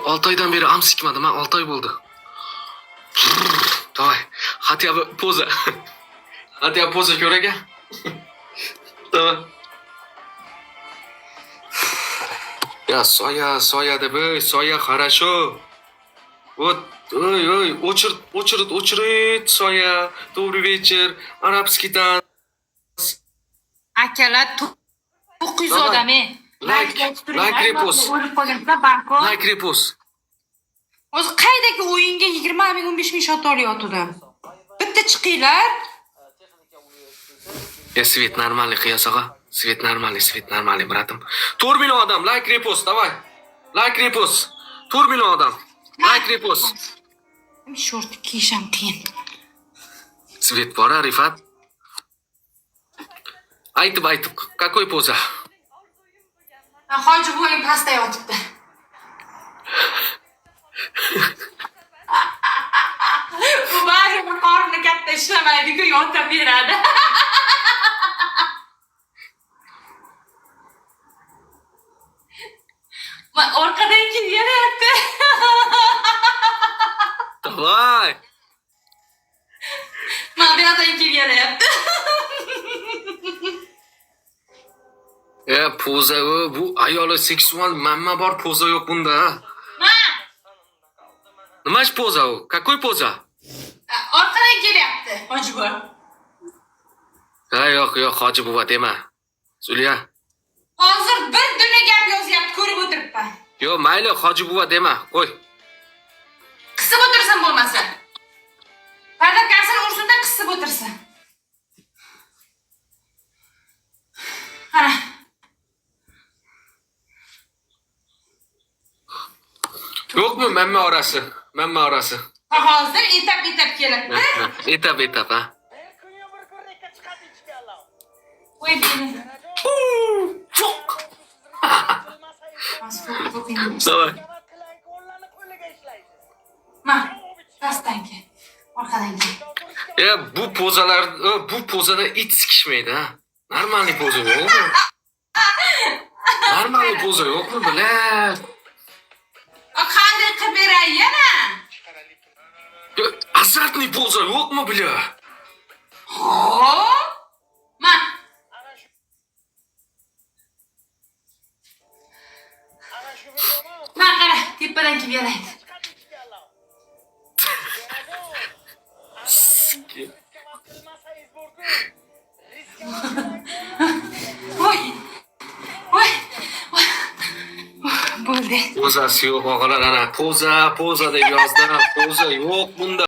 6 oydan beri am sikmadim ha, 6 oy bo'ldi. Давай, хотя бы поза. Хотя бы поза ko'raga. Давай. Ya soya deb, soya хорошо. Вот, ой, очередь, soya. Добрый вечер. Арабский танц. Akalar 900 odam Like repost. Like repost. O'zi qaydagi o'yinga 20 ming 15 ming shot olyotdim. Bitta chiqinglar. Свет нормальный qiyasag'a. Свет нормальный, братым. 4 million odam, like repost, давай. Like repost. 4 million odam. Like repost. Short kiyisham qiyin. Свет bor, Rifat. Aytib, какой поза? Hoji buvang pastda yotibdi. Bu baribir qorni katta ishlamaydi-ku, yotib beradi. Va orqadan kelyapti. Давай. Mana bu yoqdan kelyapti. Poza bu ayoli seksual manma bor, poza yo'q bunda. Nimash poza u? Какой poza? Orqadan kelyapti, hoji buva. Yo'q, hoji buva dema. Zulya. Hozir bir dunyo gap yozyapti, ko'rib o'tiribman. Yo'q, mayli, hoji buva dema, qo'y. Qisib o'tirsan bo'lmasa. Padakasini ursinda qisib o'tirsin. Qara. Yo'qmi manma orasi? Hozir etap kelibdi. Etap ha. Qo'y beni. Çok. Давай. Ma, pastdan kel. Orqadan kel. Bu pozada it sikishmaydi ha. Normalniy poza yo'qmi? Normalniy poza yo'qmi, bilan? Qanday qilib beray yana? Azartniy poza yo'qmi, bilan? Hop. Ma. Ma qara, tepadan kelib yalaydi. Voy. Bo'ldi. Pozasi yo'q, og'alar, ana poza deb yozdi. Poza yo'q bunda.